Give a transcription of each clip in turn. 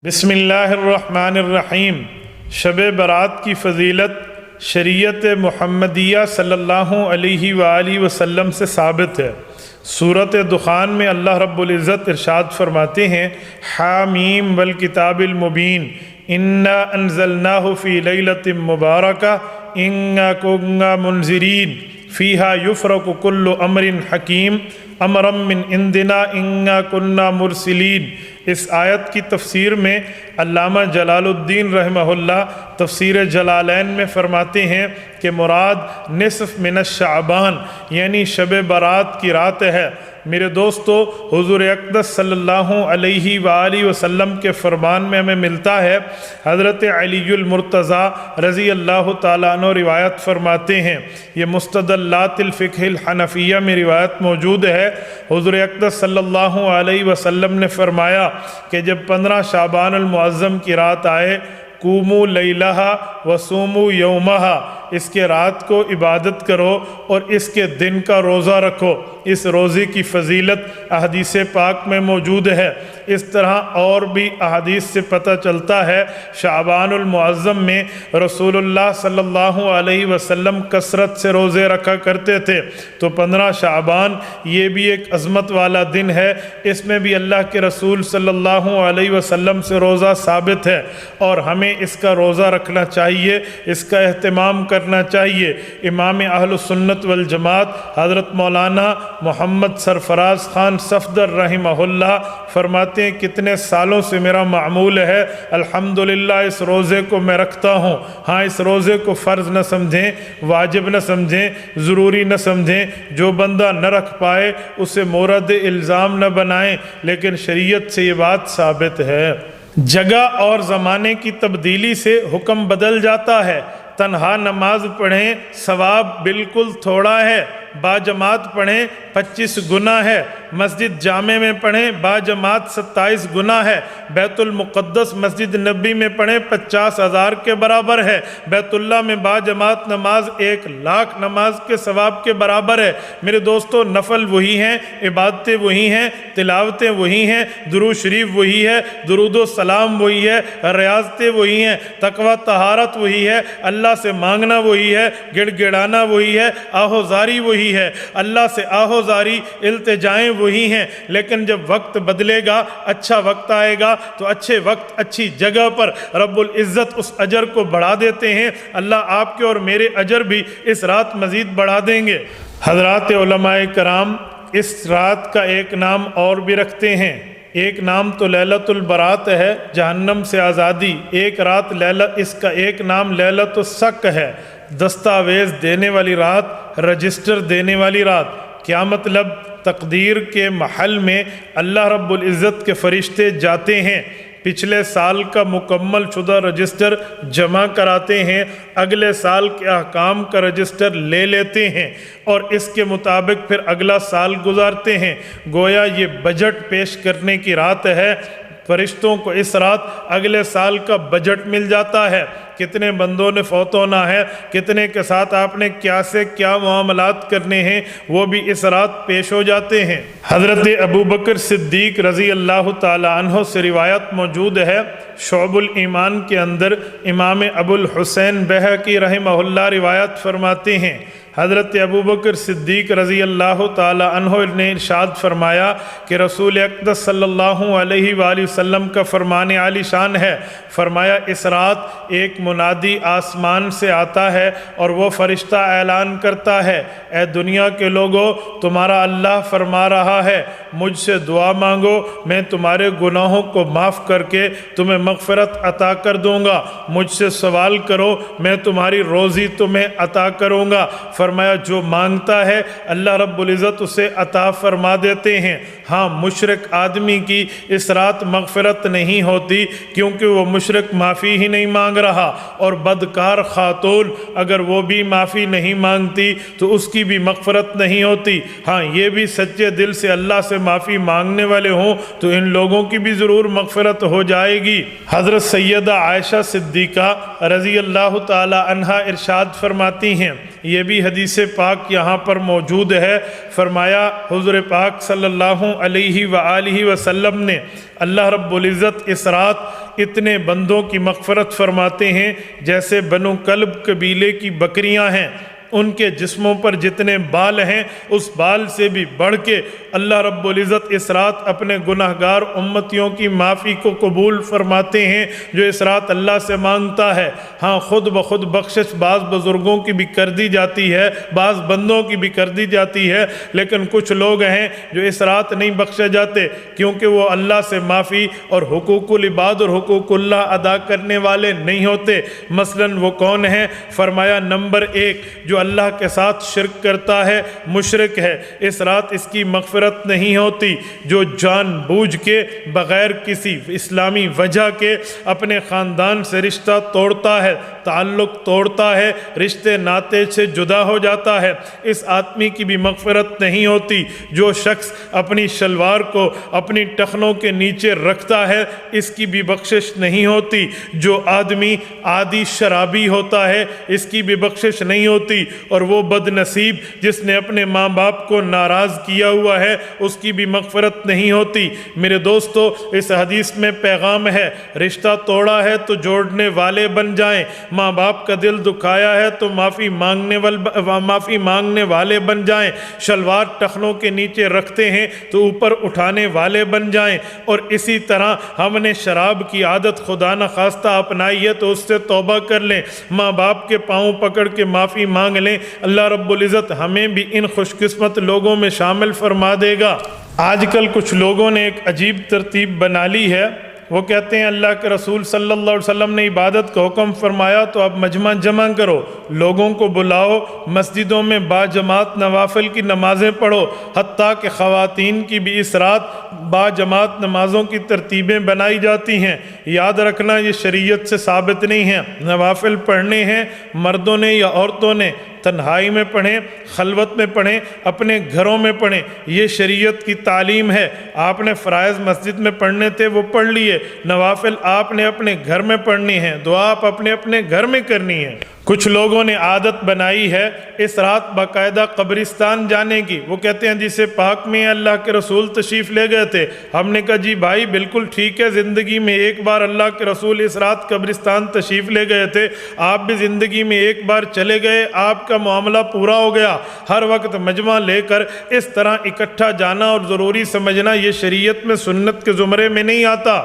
بسم اللہ الرحمن الرحیم۔ شب برات کی فضیلت شریعت محمدیہ صلی اللہ علیہ وآلہ وسلم سے ثابت ہے۔ سورۃ دخان میں اللہ رب العزت ارشاد فرماتے ہیں، حامیم والکتاب المبین انا انزلناہ فی لیلۃ مبارکہ انا کنا منذرین فیہا یفرق کل امر حکیم امرا من عندنا انا کنا مرسلین۔ اس آیت کی تفسیر میں علامہ جلال الدین رحمہ اللہ تفسیر جلالین میں فرماتے ہیں کہ مراد نصف من الشعبان یعنی شب برات کی رات ہے۔ میرے دوستو، حضور اقدس صلی اللہ علیہ وآلہ وسلم کے فرمان میں ہمیں ملتا ہے، حضرت علی المرتضیٰ رضی اللہ تعالیٰ عنہ روایت فرماتے ہیں، یہ مستدلات الفقہ الحنفیہ میں روایت موجود ہے۔ حضور اقدس صلی اللہ علیہ وسلم نے فرمایا کہ جب 15 شعبان المعظم کی رات آئے، قوموا لیلہا وصوموا یومہا، اس کے رات کو عبادت کرو اور اس کے دن کا روزہ رکھو۔ اس روزے کی فضیلت احادیث پاک میں موجود ہے۔ اس طرح اور بھی احادیث سے پتہ چلتا ہے، شعبان المعظم میں رسول اللہ صلی اللہ علیہ وسلم کثرت سے روزے رکھا کرتے تھے، تو 15 شعبان یہ بھی ایک عظمت والا دن ہے، اس میں بھی اللہ کے رسول صلی اللہ علیہ وسلم سے روزہ ثابت ہے اور ہمیں اس کا روزہ رکھنا چاہیے، اس کا اہتمام کرنا چاہیے۔ امام اہل سنت والجماعت حضرت مولانا محمد سرفراز خان صفدر رحمہ اللہ فرماتے ہیں، کتنے سالوں سے میرا معمول ہے، الحمدللہ اس روزے کو میں رکھتا ہوں۔ ہاں، اس روزے کو فرض نہ سمجھیں، واجب نہ سمجھیں، ضروری نہ سمجھیں، جو بندہ نہ رکھ پائے اسے مورد الزام نہ بنائیں، لیکن شریعت سے یہ بات ثابت ہے۔ جگہ اور زمانے کی تبدیلی سے حکم بدل جاتا ہے۔ تنہا نماز پڑھیں ثواب بالکل تھوڑا ہے، با جماعت پڑھیں 25 گنا ہے، مسجد جامع میں پڑھیں با جماعت 27 گنا ہے، بیت المقدس مسجد نبی میں پڑھیں 50,000 کے برابر ہے، بیت اللہ میں با جماعت نماز 1,00,000 نماز کے ثواب کے برابر ہے۔ میرے دوستو، نفل وہی ہیں، عبادتیں وہی ہیں، تلاوتیں وہی ہیں، درود شریف وہی ہے، درود و سلام وہی ہے، ریاضتیں وہی ہیں، تقوی طہارت وہی ہے، اللہ سے مانگنا وہی ہے، گڑ گڑانا وہی ہے، آہوزاری وہی ہے، اللہ سے آہوزاری التجائیں وہی ہیں۔ لیکن جب وقت بدلے گا، اچھا وقت آئے گا تو اچھے وقت اچھی جگہ پر رب العزت اس اجر کو بڑھا دیتے ہیں۔ اللہ آپ کے اور میرے اجر بھی اس رات مزید بڑھا دیں گے۔ حضرات علماء کرام اس رات کا ایک نام اور بھی رکھتے ہیں۔ ایک نام تو لیلۃ البرات ہے، جہنم سے آزادی۔ ایک رات اس کا ایک نام لیلۃ السق ہے، دستاویز دینے والی رات، رجسٹر دینے والی رات۔ کیا مطلب؟ تقدیر کے محل میں اللہ رب العزت کے فرشتے جاتے ہیں، پچھلے سال کا مکمل شدہ رجسٹر جمع کراتے ہیں، اگلے سال کے احکام کا رجسٹر لے لیتے ہیں اور اس کے مطابق پھر اگلا سال گزارتے ہیں۔ گویا یہ بجٹ پیش کرنے کی رات ہے۔ فرشتوں کو اس رات اگلے سال کا بجٹ مل جاتا ہے، کتنے بندوں نے فوت ہونا ہے، کتنے کے ساتھ آپ نے کیا سے کیا معاملات کرنے ہیں، وہ بھی اس رات پیش ہو جاتے ہیں۔ حضرت ابوبکر صدیق رضی اللہ تعالیٰ عنہ سے روایت موجود ہے، شعب الایمان کے اندر امام ابو الحسین بہقی رحمہ اللہ روایت فرماتے ہیں، حضرت ابوبکر صدیق رضی اللہ تعالی عنہ نے ارشاد فرمایا کہ رسول اقدس صلی اللہ علیہ وآلہ وسلم کا فرمان عالی شان ہے، فرمایا اس رات ایک منادی آسمان سے آتا ہے اور وہ فرشتہ اعلان کرتا ہے، اے دنیا کے لوگو، تمہارا اللہ فرما رہا ہے، مجھ سے دعا مانگو، میں تمہارے گناہوں کو معاف کر کے تمہیں مغفرت عطا کر دوں گا، مجھ سے سوال کرو، میں تمہاری روزی تمہیں عطا کروں گا۔ فرمایا جو مانگتا ہے اللہ رب العزت اسے عطا فرما دیتے ہیں۔ ہاں، مشرک آدمی کی اس رات مغفرت نہیں ہوتی، کیونکہ وہ مشرک معافی ہی نہیں مانگ رہا، اور بدکار خاتون اگر وہ بھی معافی نہیں مانگتی تو اس کی بھی مغفرت نہیں ہوتی۔ ہاں، یہ بھی سچے دل سے اللہ سے معافی مانگنے والے ہوں تو ان لوگوں کی بھی ضرور مغفرت ہو جائے گی۔ حضرت سیدہ عائشہ صدیقہ رضی اللہ تعالی عنہا ارشاد فرماتی ہیں، یہ بھی حدیث پاک یہاں پر موجود ہے۔ فرمایا حضور پاک صلی اللہ علیہ وآلہ وسلم نے اللہ رب العزت اس رات اتنے بندوں کی مغفرت فرماتے ہیں جیسے بنو کلب قبیلے کی بکریاں ہیں، ان کے جسموں پر جتنے بال ہیں اس بال سے بھی بڑھ کے اللہ رب العزت اس رات اپنے گناہگار امتیوں کی معافی کو قبول فرماتے ہیں جو اس رات اللہ سے مانگتا ہے۔ ہاں خود بخود بخشش بعض بزرگوں کی بھی کر دی جاتی ہے، بعض بندوں کی بھی کر دی جاتی ہے، لیکن کچھ لوگ ہیں جو اس رات نہیں بخشے جاتے کیونکہ وہ اللہ سے معافی اور حقوق العباد اور حقوق اللہ ادا کرنے والے نہیں ہوتے۔ مثلاً وہ کون ہیں؟ فرمایا نمبر 1 جو اللہ کے ساتھ شرک کرتا ہے، مشرک ہے، اس رات اس کی مغفرت نہیں ہوتی۔ جو جان بوجھ کے بغیر کسی اسلامی وجہ کے اپنے خاندان سے رشتہ توڑتا ہے، تعلق توڑتا ہے، رشتے ناتے سے جدا ہو جاتا ہے، اس آدمی کی بھی مغفرت نہیں ہوتی۔ جو شخص اپنی شلوار کو اپنی ٹخنوں کے نیچے رکھتا ہے اس کی بھی بخشش نہیں ہوتی۔ جو آدمی عادی شرابی ہوتا ہے اس کی بھی بخشش نہیں ہوتی، اور وہ بد نصیب جس نے اپنے ماں باپ کو ناراض کیا ہوا ہے اس کی بھی مغفرت نہیں ہوتی۔ میرے دوستو اس حدیث میں پیغام ہے، رشتہ توڑا ہے تو جوڑنے والے بن جائیں، ماں باپ کا دل دکھایا ہے تو معافی مانگنے والے بن جائیں، شلوار ٹخنوں کے نیچے رکھتے ہیں تو اوپر اٹھانے والے بن جائیں، اور اسی طرح ہم نے شراب کی عادت خدا نخواستہ اپنائی ہے تو اس سے توبہ کر لیں، ماں باپ کے پاؤں پکڑ کے معافی مانگ لیں، اللہ رب العزت ہمیں بھی ان خوش قسمت لوگوں میں شامل فرما دے گا۔ آج کل کچھ لوگوں نے ایک عجیب ترتیب بنا لی ہے، وہ کہتے ہیں اللہ کے رسول صلی اللہ علیہ وسلم نے عبادت کا حکم فرمایا تو اب مجمع جمع کرو، لوگوں کو بلاؤ، مسجدوں میں باجماعت نوافل کی نمازیں پڑھو، حتیٰ کہ خواتین کی بھی اس رات باجماعت نمازوں کی ترتیبیں بنائی جاتی ہیں۔ یاد رکھنا یہ شریعت سے ثابت نہیں ہے۔ نوافل پڑھنے ہیں مردوں نے یا عورتوں نے، تنہائی میں پڑھیں، خلوت میں پڑھیں، اپنے گھروں میں پڑھیں، یہ شریعت کی تعلیم ہے۔ آپ نے فرائض مسجد میں پڑھنے تھے وہ پڑھ لیے، نوافل آپ نے اپنے گھر میں پڑھنی ہیں، دعا آپ اپنے گھر میں کرنی ہے۔ کچھ لوگوں نے عادت بنائی ہے اس رات باقاعدہ قبرستان جانے کی، وہ کہتے ہیں جسے پاک میں اللہ کے رسول تشریف لے گئے تھے۔ ہم نے کہا جی بھائی بالکل ٹھیک ہے، زندگی میں ایک بار اللہ کے رسول اس رات قبرستان تشریف لے گئے تھے، آپ بھی زندگی میں ایک بار چلے گئے، آپ کا معاملہ پورا ہو گیا۔ ہر وقت مجمع لے کر اس طرح اکٹھا جانا اور ضروری سمجھنا یہ شریعت میں سنت کے زمرے میں نہیں آتا۔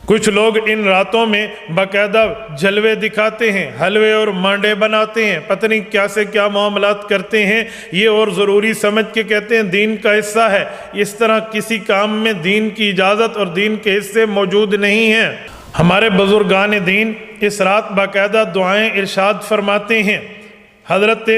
کچھ لوگ ان راتوں میں باقاعدہ جلوے دکھاتے ہیں، حلوے اور مانڈے بناتے ہیں، پتہ نہیں کیا سے کیا معاملات کرتے ہیں، یہ اور ضروری سمجھ کے کہتے ہیں دین کا حصہ ہے۔ اس طرح کسی کام میں دین کی اجازت اور دین کے حصے موجود نہیں ہیں۔ ہمارے بزرگان دین اس رات باقاعدہ دعائیں ارشاد فرماتے ہیں۔ حضرت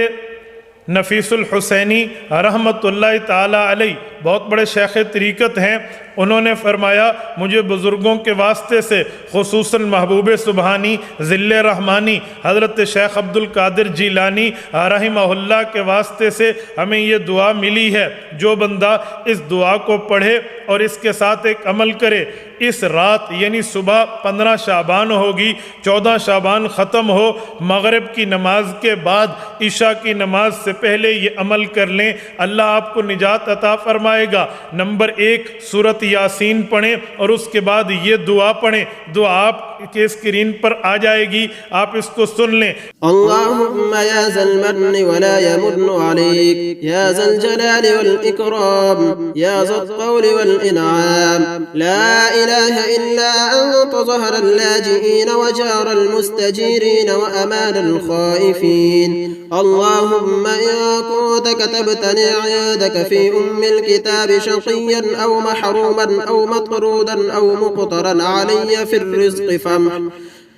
نفیس الحسینی رحمۃ اللہ تعالی علیہ بہت بڑے شیخ طریقت ہیں، انہوں نے فرمایا مجھے بزرگوں کے واسطے سے خصوصاً محبوب سبحانی ذل رحمانی حضرت شیخ عبد القادر جیلانی رحمہ اللہ کے واسطے سے ہمیں یہ دعا ملی ہے، جو بندہ اس دعا کو پڑھے اور اس کے ساتھ ایک عمل کرے، اس رات یعنی صبح 15 شعبان ہوگی، 14 شعبان ختم ہو، مغرب کی نماز کے بعد عشاء کی نماز سے پہلے یہ عمل کر لیں، اللہ آپ کو نجات عطا فرمائے گا۔ نمبر 1 سورۃ یاسین پڑھیں اور اس کے بعد یہ دعا پڑھیں، دعا آپ کے اسکرین پر آ جائے گی، آپ اس کو سن لیں۔ اللہم یا ذا المن ولا یمن علیک یا ذا الجلال والاکرام یا ذا الطول والانعام لا الہ الا انت ظہر اللاجئین وجار المستجیرین وامان الخائفین اللہم ان كنت كتبتني عندك في الكتاب شقيا أو محروما أو مطرودا أو مقترا علي في الرزق فامح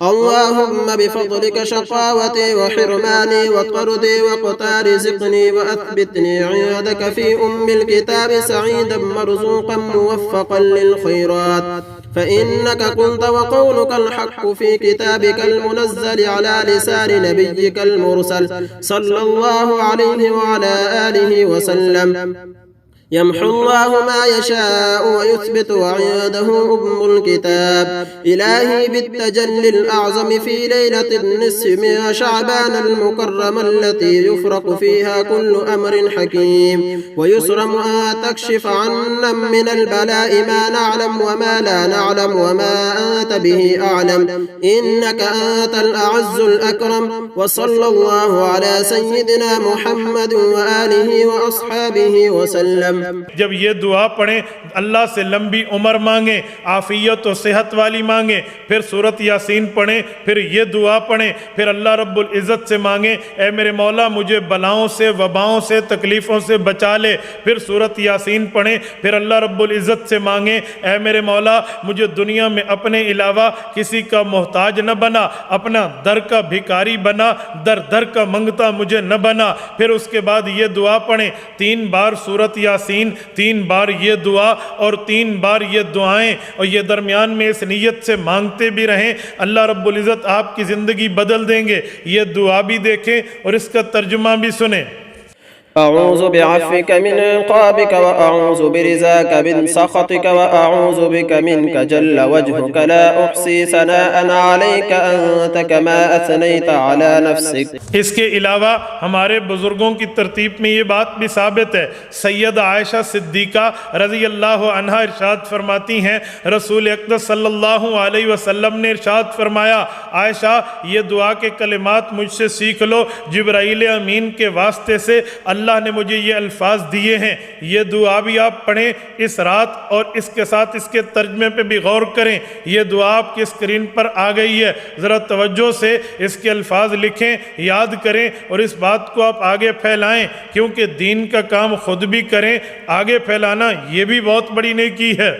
اللهم بفضلك شقاوتي وحرماني وطردي وقتار رزقني وأثبتني عندك في الكتاب سعيدا مرزوقا موفقا للخيرات فإنك قلت وقولك الحق في كتابك المنزل على لسان نبيك المرسل صلى الله عليه وعلى آله وسلم يمحو الله ما يشاء ويثبت وعنده أم الكتاب إلهي بالتجلي الأعظم في ليلة النصف من شعبان المكرم التي يفرق فيها كل أمر حكيم ويسرم أن تكشف عنا من البلاء ما نعلم وما لا نعلم وما أنت به أعلم إنك أنت الأعز الأكرم وصلى الله على سيدنا محمد وآله وأصحابه وسلم. جب یہ دعا پڑھیں اللہ سے لمبی عمر مانگیں، عافیت و صحت والی مانگیں، پھر سورت یاسین پڑھیں، پھر یہ دعا پڑھیں، پھر اللہ رب العزت سے مانگیں اے میرے مولا مجھے بلاؤں سے، وباؤں سے، تکلیفوں سے بچا لے، پھر سورت یاسین پڑھیں، پھر اللہ رب العزت سے مانگیں اے میرے مولا مجھے دنیا میں اپنے علاوہ کسی کا محتاج نہ بنا، اپنا در کا بھکاری بنا، در در کا منگتا مجھے نہ بنا. پھر اس کے بعد یہ دعا پڑھیں 3 بار سورت یاسین، 3 بار یہ دعا اور 3 بار یہ دعائیں، اور یہ درمیان میں اس نیت سے مانگتے بھی رہیں اللہ رب العزت آپ کی زندگی بدل دیں گے. یہ دعا بھی دیکھیں اور اس کا ترجمہ بھی سنیں. أعوذ بعفوك من عقابك وأعوذ برزاك من سخطك وأعوذ بك منك جل وجهك لا أحصي ثناء عليك أنت كما أثنيت على نفسك. اس کے علاوہ ہمارے بزرگوں کی ترتیب میں یہ بات بھی ثابت ہے. سید عائشہ صدیقہ رضی اللہ عنہا ارشاد فرماتی ہیں رسول اقدس صلی اللہ علیہ وسلم نے ارشاد فرمایا عائشہ یہ دعا کے کلمات مجھ سے سیکھ لو، جبرائیل امین کے واسطے سے اللہ نے مجھے یہ الفاظ دیے ہیں. یہ دعا بھی آپ پڑھیں اس رات اور اس کے ساتھ اس کے ترجمے پہ بھی غور کریں. یہ دعا آپ کی اسکرین پر آ گئی ہے، ذرا توجہ سے اس کے الفاظ لکھیں، یاد کریں اور اس بات کو آپ آگے پھیلائیں، کیونکہ دین کا کام خود بھی کریں، آگے پھیلانا یہ بھی بہت بڑی نیکی ہے.